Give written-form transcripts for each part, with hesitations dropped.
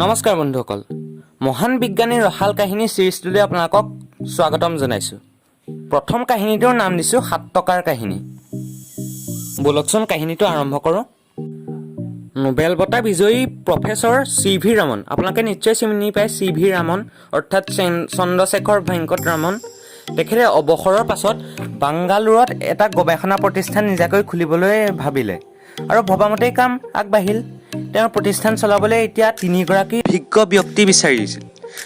নমস্কাৰ বন্ধুসকল, মহান বিজ্ঞানী ৰসাল কাহিনী চিৰিজটোলৈ আপোনালোকক স্বাগতম জনাইছোঁ। প্ৰথম কাহিনীটোৰ নাম দিছোঁ 7 টকাৰ কাহিনী। বলকচোন কাহিনীটো আৰম্ভ কৰোঁ। নোবেল বঁটা বিজয়ী প্ৰফেচৰ চি.ভি. ৰামন, আপোনালোকে নিশ্চয় চিনি পায় চি.ভি. ৰামন অৰ্থাৎ চন্দ্ৰশেখৰ ভেংকট ৰামন। তেখেতে অৱসৰৰ পাছত বাংগালোৰত এটা গৱেষণা প্ৰতিষ্ঠান নিজাকৈ খুলিবলৈ ভাবিলে আৰু ভবামতেই কাম আগবাঢ়িল। তেওঁৰ প্ৰতিষ্ঠান চলাবলৈ এতিয়া 3গৰাকী বিজ্ঞ ব্যক্তি বিচাৰিছিল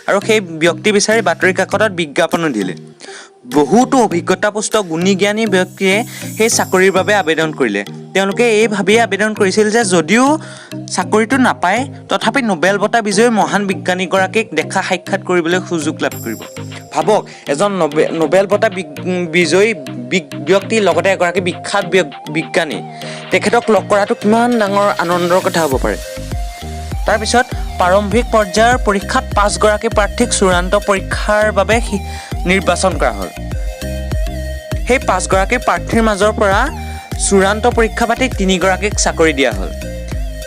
আৰু সেই ব্যক্তি বিচাৰি বাতৰি কাকতত বিজ্ঞাপনো দিলে। বহুতো অভিজ্ঞতাপুষ্ট গুণী জ্ঞানী ব্যক্তিয়ে সেই চাকৰিৰ বাবে আবেদন কৰিলে। তেওঁলোকে এই ভাবিয়ে আবেদন কৰিছিল যে যদিও চাকৰিটো নাপায় তথাপি নোবেল বঁটা বিজয়ী মহান বিজ্ঞানীগৰাকীক দেখা সাক্ষাৎ কৰিবলৈ সুযোগ লাভ কৰিব। ভাবক, এজন নোবেল বঁটা বিজয়ী ব্যক্তিৰ লগতে এগৰাকী বিখ্যাত বিজ্ঞানী, তেখেতক লগ কৰাটো কিমান ডাঙৰ আনন্দৰ কথা হ'ব পাৰে। তাৰপিছত প্ৰাৰম্ভিক পৰ্যায়ৰ পৰীক্ষাত 5গৰাকী প্ৰাৰ্থীক চূড়ান্ত পৰীক্ষাৰ বাবে নিৰ্বাচন কৰা হ'ল। সেই 5গৰাকী প্ৰাৰ্থীৰ মাজৰ পৰা চূড়ান্ত পৰীক্ষা পাতি 3গৰাকীক চাকৰি দিয়া হ'ল।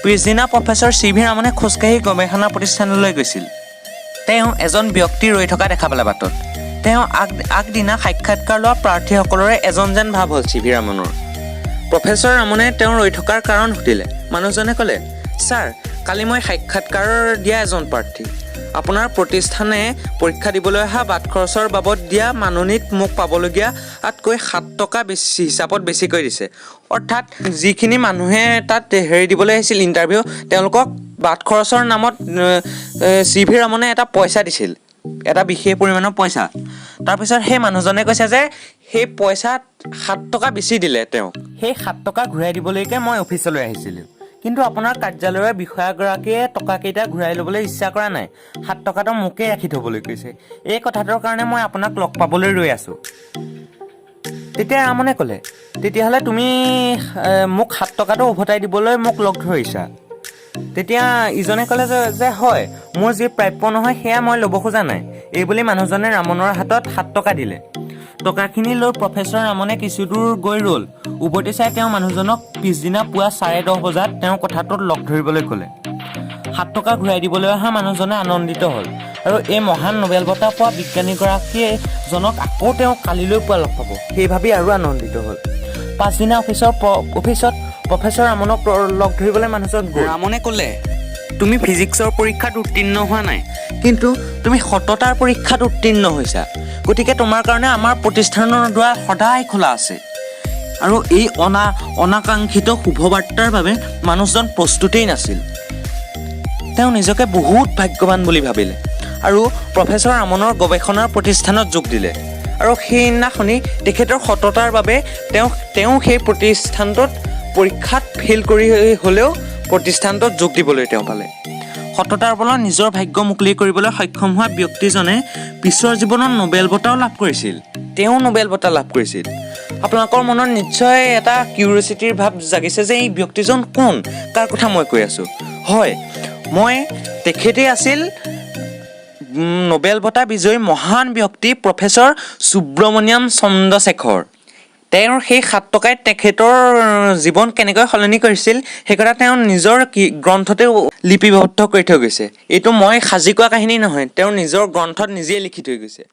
পিছদিনা প্ৰফেচৰ চি.ভি. ৰামনে খোজকাঢ়ি গৱেষণা প্ৰতিষ্ঠানলৈ গৈছিল। তেওঁ এজন ব্যক্তি ৰৈ থকা দেখা পালে বাটত। তেওঁ আগদিনা সাক্ষাৎকাৰ লোৱা প্ৰাৰ্থীসকলৰে এজন যেন ভাৱ হ'ল চি.ভি. ৰামনৰ। প্ৰফেচৰ ৰামনে তেওঁ ৰৈ থকাৰ কাৰণ সুধিলে। মানুহজনে ক'লে, ছাৰ, কালি মই সাক্ষাৎকাৰ দিয়া এজন প্ৰাৰ্থী। আপোনাৰ প্ৰতিষ্ঠানে পৰীক্ষা দিবলৈ অহা বাট খৰচৰ বাবদ দিয়া মাননিত মোক পাবলগীয়াতকৈ 7 টকা হিচাপত বেছিকৈ দিছে। অৰ্থাৎ যিখিনি মানুহে তাত দিবলৈ আহিছিল ইণ্টাৰভিউ, তেওঁলোকক বাট খৰচৰ নামত চি.ভি. ৰামনে এটা পইচা দিছিল, এটা বিশেষ পৰিমাণৰ পইচা। তাৰপিছত সেই মানুহজনে কৈছে যে সেই পইচাত 7 টকা বেছি দিলে তেওঁক। সেই 7 টকা ঘূৰাই দিবলৈকে মই অফিচলৈ আহিছিলোঁ, কিন্তু আপোনাৰ কাৰ্যালয়ৰ বিষয়াগৰাকীয়ে টকাকেইটা ঘূৰাই ল'বলৈ ইচ্ছা কৰা নাই। 7 টকাটো মোকেই ৰাখি থ'বলৈ কৈছে। এই কথাটোৰ কাৰণে মই আপোনাক লগ পাবলৈ ৰৈ আছোঁ। তেতিয়া ৰামনে ক'লে, তেতিয়াহ'লে তুমি মোক 7 টকাটো উভতাই দিবলৈ মোক লগ ধৰিছা। তেতিয়া ইজনে ক'লে যে হয়, মোৰ যি প্ৰাপ্য নহয় সেয়া মই ল'ব খোজা নাই। এইবুলি মানুহজনে ৰামনৰ হাতত 7 টকা দিলে। টকাখিনি লৈ প্ৰফেচৰ ৰামনে কিছুদূৰ গৈ ৰ'ল। উভতি চাই তেওঁ মানুহজনক পিছদিনা পুৱা 10:30 বজাত তেওঁ কথাটোত লগ ধৰিবলৈ ক'লে। 7 টকা ঘূৰাই দিবলৈ অহা মানুহজনে আনন্দিত হ'ল আৰু এই মহান নোবেল বঁটা পোৱা বিজ্ঞানীগৰাকীয়ে জনক আকৌ তেওঁ কালিলৈ পুৱা লগ পাব, সেই ভাবি আৰু আনন্দিত হ'ল। পাছদিনা অফিচত প্ৰফেচৰ ৰামনক লগ ধৰিবলৈ মানুহজন গ'ল। ৰামনে ক'লে, তুমি ফিজিক্সৰ পৰীক্ষাত উত্তীৰ্ণ হোৱা নাই, কিন্তু তুমি সততাৰ পৰীক্ষাত উত্তীৰ্ণ হৈছা। গতিকে তোমাৰ কাৰণে আমাৰ প্ৰতিষ্ঠানৰ দুৱাৰ সদায় খোলা আছে। আৰু এই অনাকাংক্ষিত শুভবাৰ্তাৰ বাবে মানুহজন প্ৰস্তুতেই নাছিল। তেওঁ নিজকে বহুত ভাগ্যৱান বুলি ভাবিলে আৰু প্ৰফেচৰ ৰামনৰ গৱেষণাৰ প্ৰতিষ্ঠানত যোগ দিলে। আৰু সেইদিনাখনি তেখেতৰ সততাৰ বাবে তেওঁ সেই প্ৰতিষ্ঠানটোত পৰীক্ষাত ফেইল কৰি হ'লেও প্ৰতিষ্ঠানটোত যোগ দিবলৈ তেওঁ পালে। সততাৰ বলত নিজৰ ভাগ্য মুকলি কৰিবলৈ সক্ষম হোৱা ব্যক্তিজনে পিছৰ জীৱনত নোবেল বঁটাও লাভ কৰিছিল। তেওঁ নোবেল বঁটা লাভ কৰিছিল। আপোনালোকৰ মনত নিশ্চয় এটা কিউৰিঅচিটিৰ ভাৱ জাগিছে যে এই ব্যক্তিজন কোন, কাৰ কথা মই কৈ আছোঁ। হয়, তেখেতেই আছিল নোবেল বঁটা বিজয়ী মহান ব্যক্তি প্ৰফেচৰ সুব্ৰমণিয়াম চন্দ্ৰশেখৰ। তেওঁৰ সেই 7 টকাই তেখেতৰ জীৱন কেনেকৈ সলনি কৰিছিল সেই কথা তেওঁ নিজৰ গ্ৰন্থতে লিপিবদ্ধ কৰি থৈ গৈছে। এইটো মই সাজি কোৱা কাহিনী নহয়, তেওঁৰ নিজৰ গ্ৰন্থত নিজেই লিখি থৈ গৈছে।